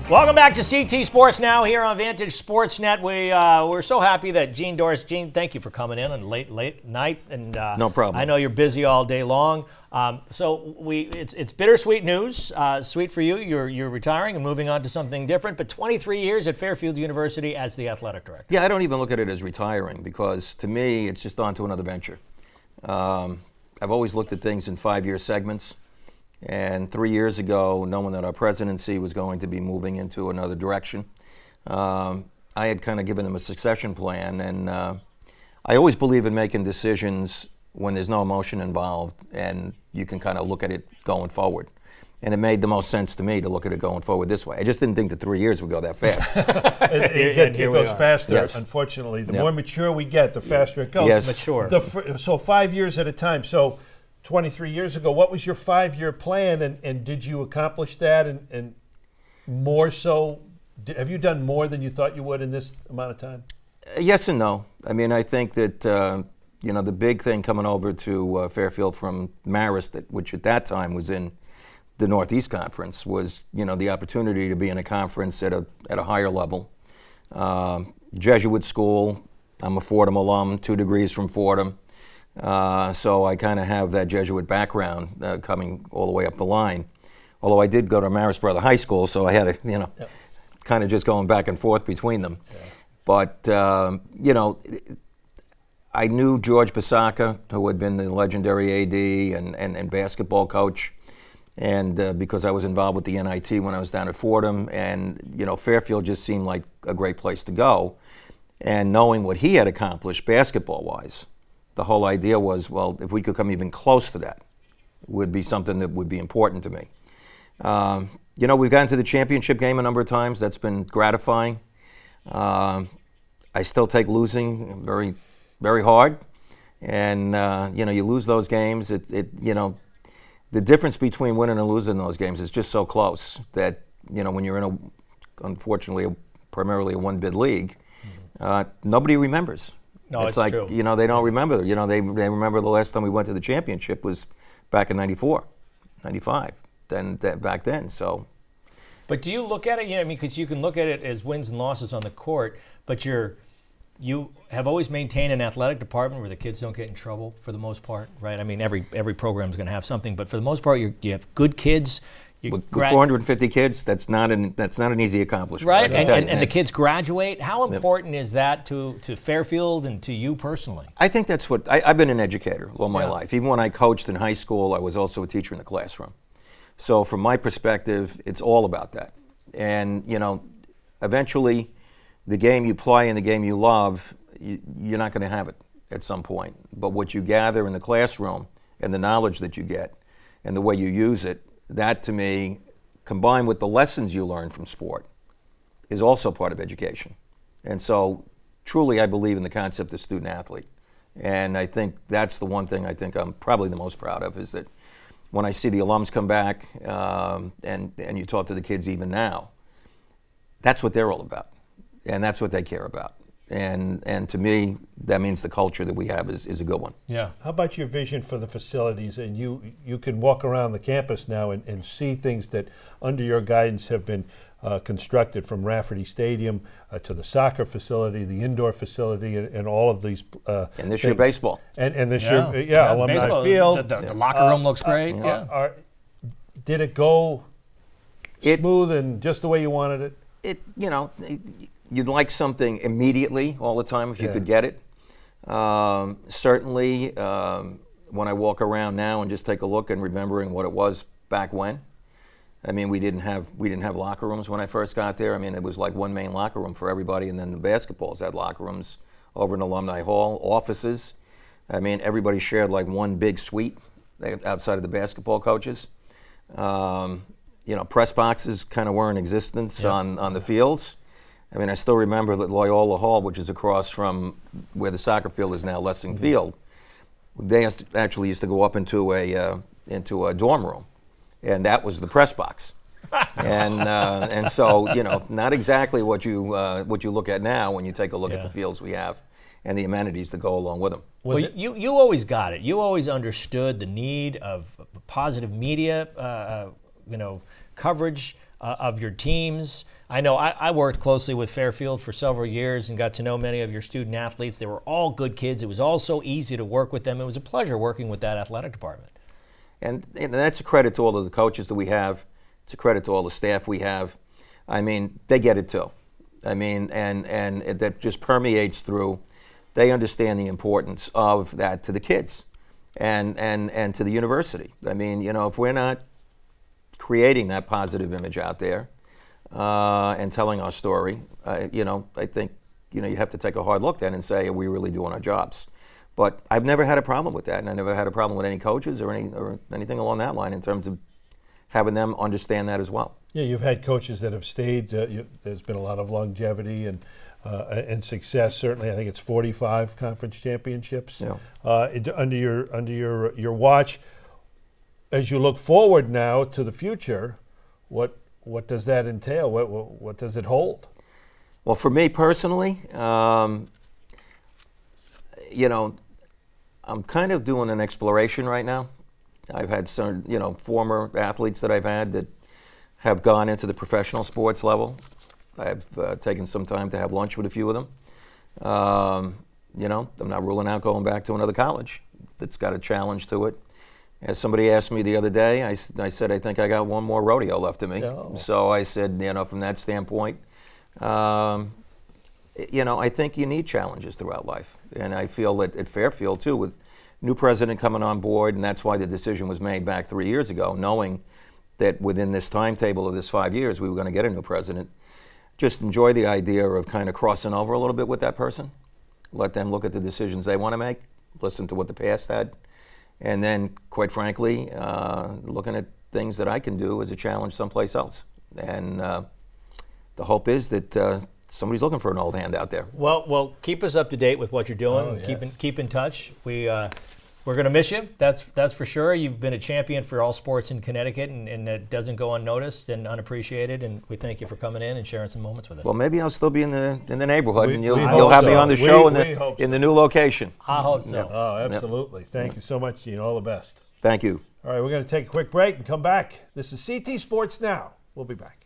Welcome back to CT Sports Now here on Vantage Sportsnet. We're so happy that Gene, Doris, Gene, thank you for coming in on late night, and no problem. I know you're busy all day long. It's bittersweet news. Sweet for you. You're retiring and moving on to something different. But 23 years at Fairfield University as the athletic director. Yeah, I don't even look at it as retiring because to me it's just on to another venture. I've always looked at things in 5-year segments. And 3 years ago, knowing that our presidency was going to be moving into another direction, I had kind of given them a succession plan. And I always believe in making decisions when there's no emotion involved and you can kind of look at it going forward. And it made the most sense to me to look at it going forward this way. I just didn't think that 3 years would go that fast. It goes faster, yes. Unfortunately. The more mature we get, the faster it goes. Yes. Mature. So 5 years at a time. So 23 years ago, what was your 5-year plan, and did you accomplish that? And more so, have you done more than you thought you would in this amount of time? Yes and no. I mean, I think that the big thing coming over to Fairfield from Marist, which at that time was in the Northeast Conference, was the opportunity to be in a conference at a higher level. Jesuit school. I'm a Fordham alum, 2 degrees from Fordham. So I kind of have that Jesuit background coming all the way up the line. Although I did go to Marist Brother High School, so I had to, kind of just going back and forth between them. Yeah. But, I knew George Basaka, who had been the legendary AD and basketball coach, and because I was involved with the NIT when I was down at Fordham, and, Fairfield just seemed like a great place to go. And knowing what he had accomplished basketball-wise, the whole idea was, well, if we could come even close to that, would be something that would be important to me. We've gotten to the championship game a number of times. That's been gratifying. I still take losing very, very hard. And, you lose those games. The difference between winning and losing those games is just so close that, when you're in unfortunately, primarily a one-bid league, nobody remembers. No, it's like, true. They don't remember. They remember the last time we went to the championship was back in 94, 95, back then. So. But do you look at it, because you can look at it as wins and losses on the court, but you have always maintained an athletic department where the kids don't get in trouble for the most part, right? I mean, every program is going to have something, but for the most part, you have good kids. With 450 kids, that's not an easy accomplishment. Right, and the kids graduate. How important is that to Fairfield and to you personally? I think that's what, I've been an educator all my life. Even when I coached in high school, I was also a teacher in the classroom. So from my perspective, it's all about that. And, eventually, the game you play and the game you love, you're not going to have it at some point. But what you gather in the classroom and the knowledge that you get and the way you use it, that to me, combined with the lessons you learn from sport, is also part of education. And so truly I believe in the concept of student athlete. And I think that's the one thing I think I'm probably the most proud of, is that when I see the alums come back and you talk to the kids even now, that's what they're all about. And that's what they care about. And to me, that means the culture that we have is a good one. Yeah. How about your vision for the facilities? And you can walk around the campus now and see things that, under your guidance, have been constructed, from Rafferty Stadium to the soccer facility, the indoor facility, and all of these and this year baseball. And this year, alumni baseball, field. The locker room looks great. Did it go smooth and just the way you wanted it? You'd like something immediately all the time if you could get it. Certainly, when I walk around now and just take a look and remembering what it was back when. I mean, we didn't have locker rooms when I first got there. I mean, it was like one main locker room for everybody, and then the basketballs had locker rooms over in Alumni Hall, offices. I mean, everybody shared like one big suite outside of the basketball coaches. Press boxes kind of were in existence on the fields. I mean, I still remember that Loyola Hall, which is across from where the soccer field is now, Lessing Field, they actually used to go up into a dorm room, and that was the press box. and so, not exactly what you look at now when you take a look at the fields we have and the amenities that go along with them. Well, you always got it. You always understood the need of positive media coverage of your teams. I know I worked closely with Fairfield for several years and got to know many of your student athletes. They were all good kids. It was all so easy to work with them. It was a pleasure working with that athletic department. And that's a credit to all of the coaches that we have. It's a credit to all the staff we have. I mean, they get it too. I mean, and that just permeates through. They understand the importance of that to the kids and to the university. I mean, if we're not creating that positive image out there and telling our story, I think, you have to take a hard look then and say, are we really doing our jobs? But I've never had a problem with that, and I never had a problem with any coaches or anything along that line in terms of having them understand that as well. Yeah, you've had coaches that have stayed. There's been a lot of longevity and success. Certainly, I think it's 45 conference championships under your watch. As you look forward now to the future, what does that entail? What does it hold? Well, for me personally, I'm kind of doing an exploration right now. I've had some, former athletes that I've had that have gone into the professional sports level. I've taken some time to have lunch with a few of them. I'm not ruling out going back to another college that's got a challenge to it. As somebody asked me the other day, I said, I think I got one more rodeo left in me. Oh. So I said, from that standpoint, I think you need challenges throughout life. And I feel that at Fairfield, too, with new president coming on board, and that's why the decision was made back 3 years ago, knowing that within this timetable of this 5 years, we were going to get a new president. Just enjoy the idea of kind of crossing over a little bit with that person. Let them look at the decisions they want to make, listen to what the past had, and then, quite frankly, looking at things that I can do as a challenge someplace else. And the hope is that somebody's looking for an old hand out there. Well, keep us up to date with what you're doing. Oh, yes. Keep in touch. We're going to miss you. That's for sure. You've been a champion for all sports in Connecticut, and it doesn't go unnoticed and unappreciated. And we thank you for coming in and sharing some moments with us. Well, maybe I'll still be in the neighborhood, and you'll have me on the show in the new location. I hope so. Yeah. Oh, absolutely. Thank you so much, Gene. All the best. Thank you. All right, we're going to take a quick break and come back. This is CT Sports Now. We'll be back.